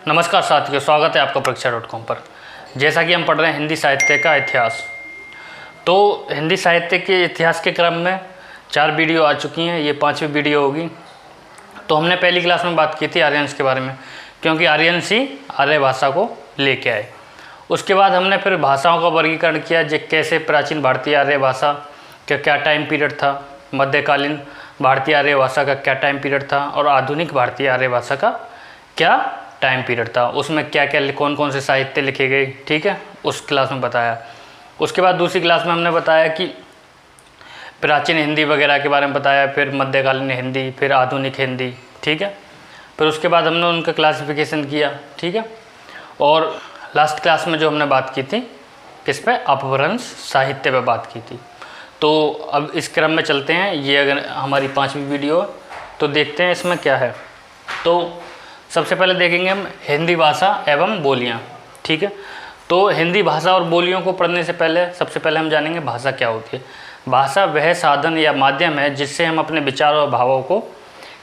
नमस्कार साथियों, स्वागत है आपका परीक्षा.com पर। जैसा कि हम पढ़ रहे हैं हिंदी साहित्य का इतिहास, तो हिंदी साहित्य के इतिहास के क्रम में 4 वीडियो आ चुकी हैं, ये 5वीं वीडियो होगी। तो हमने पहली क्लास में बात की थी आर्यंस के बारे में, क्योंकि आर्यंस ही आर्य भाषा को लेके आए। उसके बाद हमने फिर भाषाओं का वर्गीकरण किया, कैसे प्राचीन भारतीय आर्य भाषा का क्या टाइम पीरियड था, मध्यकालीन भारतीय आर्य भाषा का क्या टाइम पीरियड था और आधुनिक भारतीय आर्य भाषा का क्या टाइम पीरियड था, उसमें क्या क्या कौन कौन से साहित्य लिखे गए, ठीक है, उस क्लास में बताया। उसके बाद दूसरी क्लास में हमने बताया कि प्राचीन हिंदी वगैरह के बारे में बताया, फिर मध्यकालीन हिंदी, फिर आधुनिक हिंदी, ठीक है। फिर उसके बाद हमने उनका क्लासिफिकेशन किया, ठीक है। और लास्ट क्लास में जो हमने बात की थी किस पे, अपभ्रंश साहित्य पे बात की थी। तो अब इस क्रम में चलते हैं, ये अगर हमारी 5वीं वीडियो है तो देखते हैं इसमें क्या है। तो सबसे पहले देखेंगे हम हिंदी भाषा एवं बोलियां, ठीक है। तो हिंदी भाषा और बोलियों को पढ़ने से पहले सबसे पहले हम जानेंगे भाषा क्या होती है। भाषा वह साधन या माध्यम है जिससे हम अपने विचारों और भावों को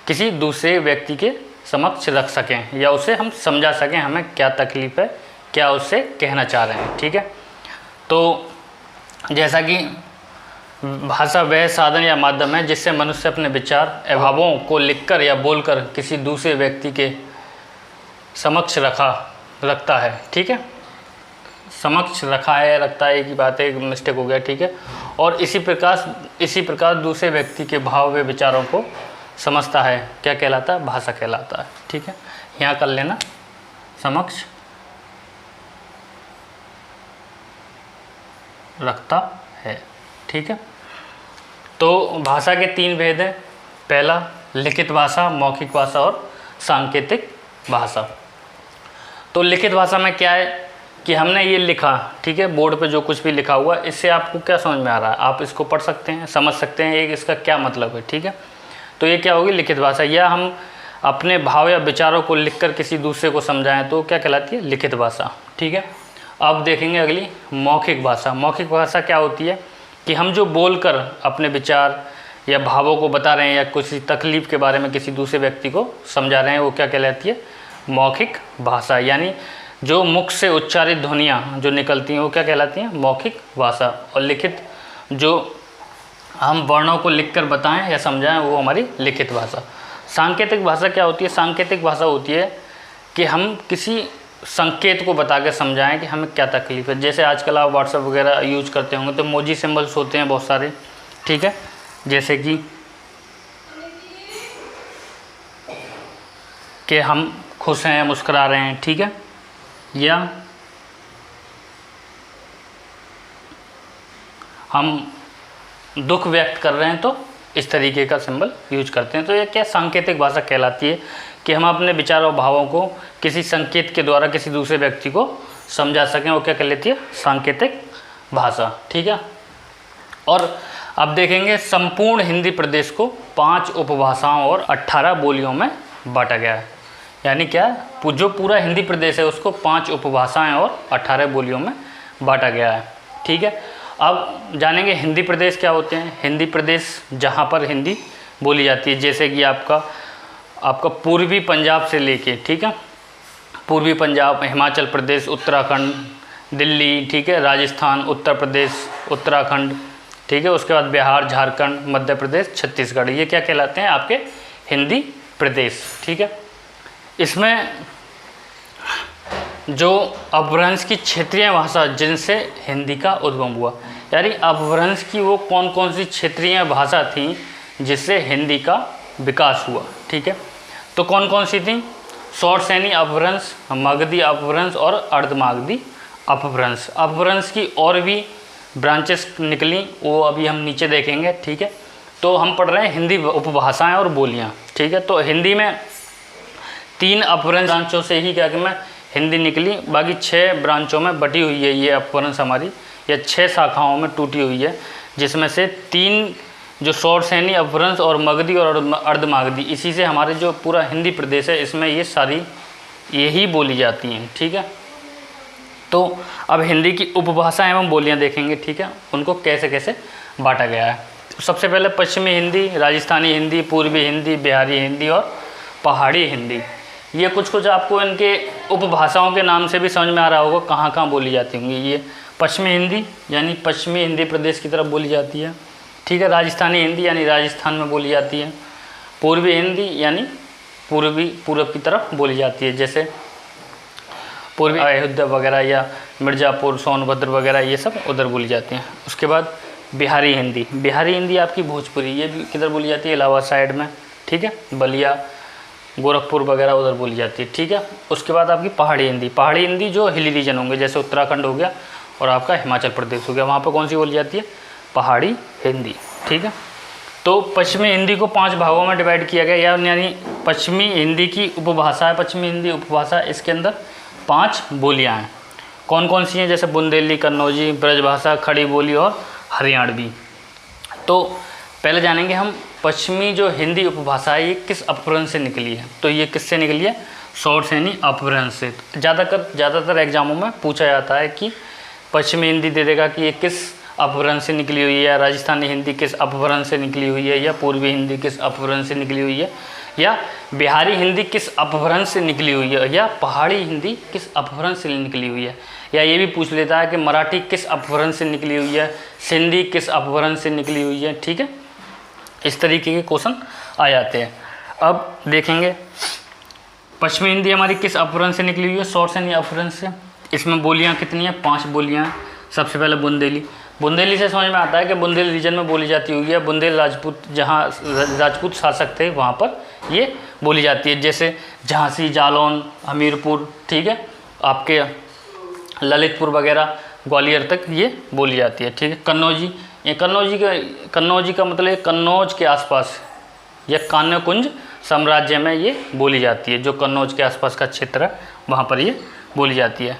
किसी दूसरे व्यक्ति के समक्ष रख सकें या उसे हम समझा सकें हमें क्या तकलीफ़ है, क्या उससे कहना चाह रहे हैं, ठीक है। तो जैसा कि भाषा वह साधन या माध्यम है जिससे मनुष्य अपने विचार एवं भावों को लिखकर या बोलकर किसी दूसरे व्यक्ति के समक्ष रखता है, ठीक है। समक्ष रखा है, रखता है की बात है, एक मिस्टेक हो गया, ठीक है। और इसी प्रकार दूसरे व्यक्ति के भाव व विचारों को समझता है, क्या कहलाता है, भाषा कहलाता है, ठीक है। यहाँ कर लेना, समक्ष रखता है, ठीक है। तो भाषा के 3 भेद हैं। पहला लिखित भाषा, मौखिक भाषा और सांकेतिक भाषा। तो लिखित भाषा में क्या है कि हमने ये लिखा, ठीक है, बोर्ड पे जो कुछ भी लिखा हुआ, इससे आपको क्या समझ में आ रहा है, आप इसको पढ़ सकते हैं, समझ सकते हैं एक इसका क्या मतलब है, ठीक है। तो ये क्या होगी, लिखित भाषा। या हम अपने भाव या विचारों को लिखकर किसी दूसरे को समझाएं तो क्या कहलाती है, लिखित भाषा, ठीक है। अब देखेंगे अगली मौखिक भाषा। मौखिक भाषा क्या होती है कि हम जो बोलकर अपने विचार या भावों को बता रहे हैं या किसी तकलीफ़ के बारे में किसी दूसरे व्यक्ति को समझा रहे हैं, वो क्या कहलाती है, मौखिक भाषा। यानी जो मुख से उच्चारित ध्वनियाँ जो निकलती हैं वो क्या कहलाती हैं, मौखिक भाषा। और लिखित, जो हम वर्णों को लिखकर बताएं या समझाएं, वो हमारी लिखित भाषा। सांकेतिक भाषा क्या होती है, सांकेतिक भाषा होती है कि हम किसी संकेत को बता के समझाएं कि हमें क्या तकलीफ़ है। जैसे आजकल आप व्हाट्सएप वगैरह यूज करते होंगे तो इमोजी सिंबल्स होते हैं बहुत सारे, ठीक है। जैसे कि हम खुश हैं, मुस्कुरा रहे हैं, ठीक है, या हम दुख व्यक्त कर रहे हैं तो इस तरीके का सिंबल यूज करते हैं। तो ये क्या सांकेतिक भाषा कहलाती है कि हम अपने विचारों भावों को किसी संकेत के द्वारा किसी दूसरे व्यक्ति को समझा सकें, वो क्या कहलाती है, सांकेतिक भाषा, ठीक है। और अब देखेंगे संपूर्ण हिंदी प्रदेश को 5 उपभाषाओं और 18 बोलियों में बांटा गया है। यानी क्या, जो पूरा हिंदी प्रदेश है उसको 5 उपभाषाएं और 18 बोलियों में बांटा गया है, ठीक है। अब जानेंगे हिंदी प्रदेश क्या होते हैं। हिंदी प्रदेश जहाँ पर हिंदी बोली जाती है, जैसे कि आपका पूर्वी पंजाब से लेके, ठीक है, पूर्वी पंजाब, हिमाचल प्रदेश, उत्तराखंड, दिल्ली, ठीक है, राजस्थान, उत्तर प्रदेश, उत्तराखंड, ठीक है, उसके बाद बिहार, झारखंड, मध्य प्रदेश, छत्तीसगढ़, ये क्या कहलाते हैं, आपके हिंदी प्रदेश, ठीक है। इसमें जो अपभ्रंश की क्षेत्रीय भाषा जिनसे हिंदी का उद्गम हुआ, यानी अपभ्रंश की वो कौन कौन सी क्षेत्रीय भाषा थी जिससे हिंदी का विकास हुआ, ठीक है। तो कौन कौन सी थी, शौरसेनी अपभ्रंश, मगधी अपभ्रंश और अर्धमागधी अपभ्रंश। अपभ्रंश की और भी ब्रांचेस निकली, वो अभी हम नीचे देखेंगे, ठीक है। तो हम पढ़ रहे हैं हिंदी उपभाषाएं और बोलियां, ठीक है। तो हिंदी में 3 अपभ्रंश ब्रांचों से ही क्या कि मैं हिंदी निकली, बाकी 6 ब्रांचों में बटी हुई है ये अपभ्रंश हमारी, या 6 शाखाओं में टूटी हुई है, जिसमें से 3 जो शौरसेनी अपभ्रंश और मगधी और अर्धमागधी, इसी से हमारे जो पूरा हिंदी प्रदेश है इसमें ये सारी यही बोली जाती हैं, ठीक है। तो अब हिंदी की उपभाषा एवं बोलियां देखेंगे, ठीक है, उनको कैसे कैसे बांटा गया है। सबसे पहले पश्चिमी हिंदी, राजस्थानी हिंदी, पूर्वी हिंदी, बिहारी हिंदी और पहाड़ी हिंदी, ये कुछ कुछ आपको इनके उपभाषाओं के नाम से भी समझ में आ रहा होगा कहाँ कहाँ बोली जाती होंगी। ये पश्चिमी हिंदी यानी पश्चिमी हिंदी प्रदेश की तरफ बोली जाती है, ठीक है। राजस्थानी हिंदी यानी राजस्थान में बोली जाती है। पूर्वी हिंदी यानी पूर्व की तरफ बोली जाती है, जैसे पूर्वी अयोध्या वगैरह या मिर्ज़ापुर, सोनभद्र वगैरह ये सब उधर बोली जाती हैं। उसके बाद बिहारी हिंदी आपकी भोजपुरी, ये भी किधर बोली जाती है, इलाहाबाद साइड में, ठीक है। बलिया, गोरखपुर वगैरह उधर बोली जाती है, ठीक है। उसके बाद आपकी पहाड़ी हिंदी जो हिली रीजन होंगे, जैसे उत्तराखंड हो गया और आपका हिमाचल प्रदेश हो गया, वहाँ पर कौन सी बोली जाती है, पहाड़ी हिंदी, ठीक है। तो पश्चिमी हिंदी को 5 भागों में डिवाइड किया गया, यानी पश्चिमी हिंदी की उपभाषा है, पश्चिमी हिंदी उपभाषा, इसके अंदर 5 बोलियाँ हैं। कौन कौन सी हैं, जैसे बुंदेली, कन्नौजी, ब्रजभाषा, खड़ी बोली और हरियाणवी। तो पहले जानेंगे हम पश्चिमी जो हिंदी उपभाषा है ये किस अपभ्रंश से निकली है। तो ये किससे निकली है, शॉर्ट यानी अपभ्रंश से। ज़्यादातर एग्जामों में पूछा जाता है कि पश्चिमी हिंदी दे देगा कि ये किस अपभ्रंश से निकली हुई है, या राजस्थानी हिंदी किस अपभ्रंश से निकली हुई है, या पूर्वी हिंदी किस अपभ्रंश से निकली हुई है, या बिहारी हिंदी किस अपभ्रंश से निकली हुई है, या पहाड़ी हिंदी किस अपभ्रंश से निकली हुई है। या ये भी पूछ लेता है कि मराठी किस अपभ्रंश से निकली हुई है, सिंधी किस अपभ्रंश से निकली हुई है, ठीक है। इस तरीके के क्वेश्चन आ जाते हैं। अब देखेंगे पश्चिमी हिंदी हमारी किस अपभ्रंश से निकली हुई है, शॉर्ट यानी अपभ्रंश से। इसमें बोलियाँ कितनी हैं, 5 बोलियाँ हैं। सबसे पहले बुंदेली से समझ में आता है कि बुंदेल रीजन में बोली जाती हुई है। बुंदेल राजपूत, जहाँ राजपूत शासक थे वहाँ पर ये बोली जाती है, जैसे झांसी, जालौन, हमीरपुर, ठीक है, आपके ललितपुर वगैरह, ग्वालियर तक ये बोली जाती है, ठीक है। कन्नौजी का मतलब कन्नौज के आसपास या कान्यकुंज साम्राज्य में ये बोली जाती है। जो कन्नौज के आसपास का क्षेत्र है वहाँ पर ये बोली जाती है।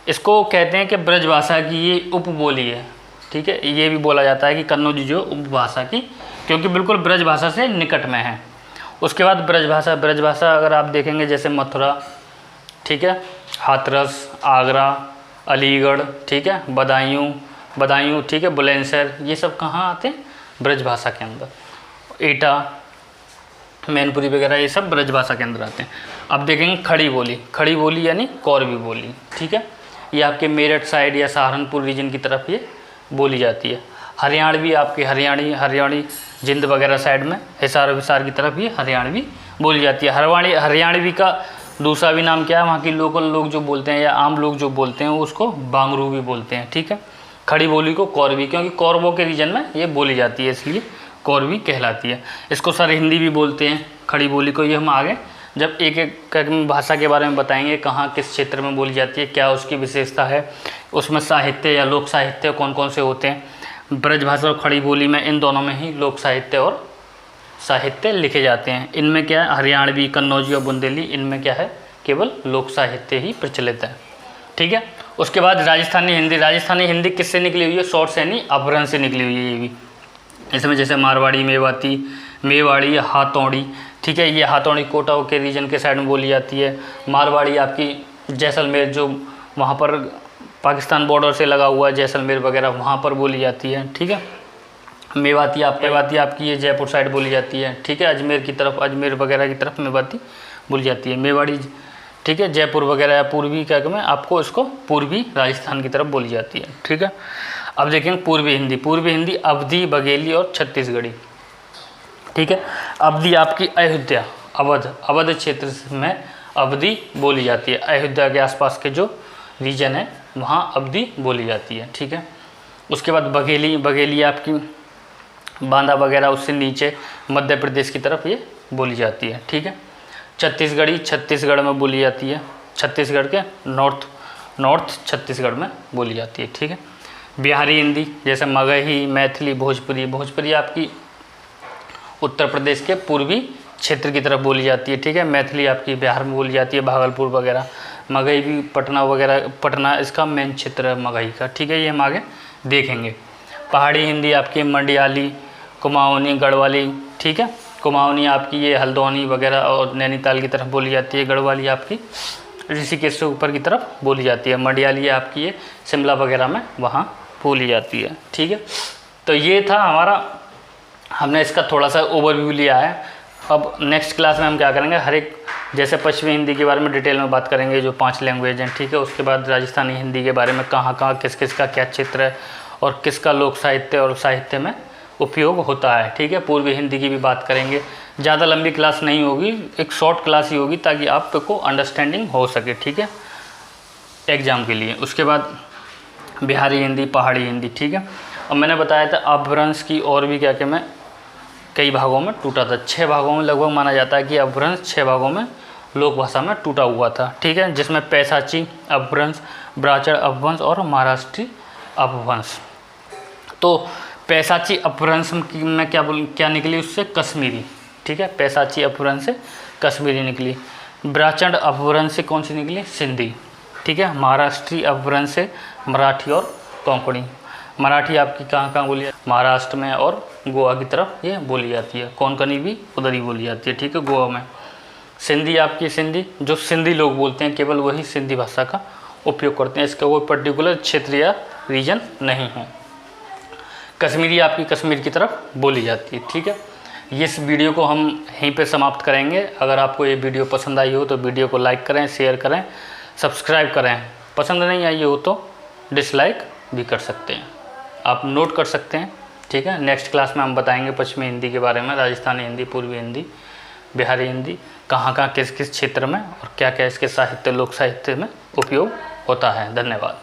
इसको कहते हैं कि ब्रजभाषा की ये उपबोली है, ठीक है। ये भी बोला जाता है कि कन्नौजी जो उपभाषा की, क्योंकि बिल्कुल ब्रजभाषा से निकट में है। उसके बाद ब्रजभाषा अगर आप देखेंगे, जैसे मथुरा, ठीक है, हाथरस, आगरा, अलीगढ़, ठीक है, बदायूं, ठीक है, बुलंदशहर, ये सब कहाँ आते हैं, ब्रजभाषा के अंदर। एटा, मैनपुरी वगैरह ये सब ब्रजभाषा के अंदर आते हैं। अब देखेंगे खड़ी बोली यानी कौरवी बोली, ठीक है। ये आपके मेरठ साइड या सहारनपुर रीजन की तरफ ये बोली जाती है। हरियाणवी आपके हरियाणी जिंद वगैरह साइड में, हिसार विसार की तरफ ये हरियाणवी बोली जाती है। हरियाणवी का दूसरा भी नाम क्या है, वहाँ की लोकल लोग जो बोलते हैं या आम लोग जो बोलते हैं उसको बांगरू भी बोलते हैं, ठीक है। खड़ी बोली को कौरवी, क्योंकि कौरवों के रीजन में ये बोली जाती है इसलिए कौरवी कहलाती है। इसको सर हिंदी भी बोलते हैं खड़ी बोली को। ये हम आगे जब एक एक भाषा के बारे में बताएंगे, कहाँ किस क्षेत्र में बोली जाती है, क्या उसकी विशेषता है, उसमें साहित्य या लोक साहित्य कौन कौन से होते हैं। ब्रजभाषा और खड़ी बोली में, इन दोनों में ही लोक साहित्य और साहित्य लिखे जाते हैं। इनमें क्या है, हरियाणवी, कन्नौजी और बुंदेली, इनमें क्या है, केवल लोक साहित्य ही प्रचलित है, ठीक है। उसके बाद राजस्थानी हिंदी किससे निकली हुई है, शॉर्ट यानी अपभ्रंश से निकली हुई है। ये भी इसमें जैसे मारवाड़ी, मेवाड़ी, हाथौड़ी, ठीक है, ये हाथौड़ी कोटा के रीजन के साइड में बोली जाती है। मारवाड़ी आपकी जैसलमेर, जो वहाँ पर पाकिस्तान बॉर्डर से लगा हुआ है जैसलमेर वगैरह, वहाँ पर बोली जाती है, ठीक है। मेवाती आपकी ये जयपुर साइड बोली जाती है, ठीक है। अजमेर वगैरह की तरफ मेवाती बोली जाती है। मेवाड़ी, ठीक है, जयपुर वगैरह पूर्वी क्या में आपको इसको पूर्वी राजस्थान की तरफ बोली जाती है, ठीक है। अब देखेंगे पूर्वी हिंदी अवधी, बघेली और छत्तीसगढ़ी, ठीक है। अवधी आपकी अयोध्या, अवध क्षेत्र में अवधी बोली जाती है। अयोध्या के आसपास के जो रीजन है वहाँ अवधी बोली जाती है, ठीक है। उसके बाद बघेली आपकी बांदा वगैरह उससे नीचे मध्य प्रदेश की तरफ ये बोली जाती है, ठीक है। छत्तीसगढ़ में बोली जाती है, छत्तीसगढ़ के नॉर्थ छत्तीसगढ़ में बोली जाती है, ठीक है। बिहारी हिंदी जैसे मगही, मैथिली, भोजपुरी आपकी उत्तर प्रदेश के पूर्वी क्षेत्र की तरफ बोली जाती है, ठीक है। मैथिली आपकी बिहार में बोली जाती है, भागलपुर वगैरह। मगही भी पटना इसका मेन क्षेत्र है मगही का, ठीक है। ये हम आगे देखेंगे। पहाड़ी हिंदी आपकी मंडियाली, कुमाऊनी, गढ़वाली, ठीक है। कुमाऊनी आपकी ये हल्द्वानी वगैरह और नैनीताल की तरफ बोली जाती है। गढ़वाली आपकी ऋषिकेश से ऊपर की तरफ बोली जाती है। मंडियाली आपकी ये शिमला वगैरह में वहाँ बोली जाती है, ठीक है। तो ये था हमने इसका थोड़ा सा ओवरव्यू लिया है। अब नेक्स्ट क्लास में हम क्या करेंगे, हर एक जैसे पश्चिमी हिंदी के बारे में डिटेल में बात करेंगे, जो 5 लैंग्वेज हैं, ठीक है। उसके बाद राजस्थानी हिंदी के बारे में कहाँ कहाँ किस किस का क्या क्षेत्र है और किसका लोक साहित्य और साहित्य में उपयोग होता है, ठीक है। पूर्वी हिंदी की भी बात करेंगे। ज़्यादा लंबी क्लास नहीं होगी, एक शॉर्ट क्लास ही होगी ताकि आपको अंडरस्टैंडिंग हो सके, ठीक है, एग्ज़ाम के लिए। उसके बाद बिहारी हिंदी, पहाड़ी हिंदी, ठीक है। और मैंने बताया था अपभ्रंश की और भी क्या मैं कई भागों में टूटा था, 6 भागों में लगभग माना जाता है कि अपभ्रंश 6 भागों में लोक भाषा में टूटा हुआ था, ठीक है, जिसमें पैसाची अपभ्रंश, ब्राह्मण अपभ्रंश और महाराष्ट्री अपभ्रंश। तो पैसाची अपभ्रंश में क्या निकली उससे, कश्मीरी, ठीक है, पैसाची अपभ्रंश से कश्मीरी निकली। ब्राह्मण अपभ्रंश से कौन सी निकली, सिंधी, ठीक है। महाराष्ट्री अपभ्रंश से मराठी और कोंकणी। मराठी आपकी कहाँ कहाँ बोली जाती है, महाराष्ट्र में और गोवा की तरफ ये बोली जाती है। कोंकणी भी उधर ही बोली जाती है, ठीक है, गोवा में। सिंधी आपकी सिंधी, जो सिंधी लोग बोलते हैं केवल वही सिंधी भाषा का उपयोग करते हैं, इसका कोई पर्टिकुलर क्षेत्र या रीजन नहीं है। कश्मीरी आपकी कश्मीर की तरफ बोली जाती है, ठीक है। इस वीडियो को हम यहीं पे समाप्त करेंगे। अगर आपको ये वीडियो पसंद आई हो तो वीडियो को लाइक करें, शेयर करें, सब्सक्राइब करें। पसंद नहीं आई हो तो डिसलाइक भी कर सकते हैं, आप नोट कर सकते हैं, ठीक है। नेक्स्ट क्लास में हम बताएंगे पश्चिमी हिंदी के बारे में, राजस्थानी हिंदी, पूर्वी हिंदी, बिहारी हिंदी कहाँ कहाँ किस किस क्षेत्र में और क्या क्या इसके साहित्य लोक साहित्य में उपयोग होता है। धन्यवाद।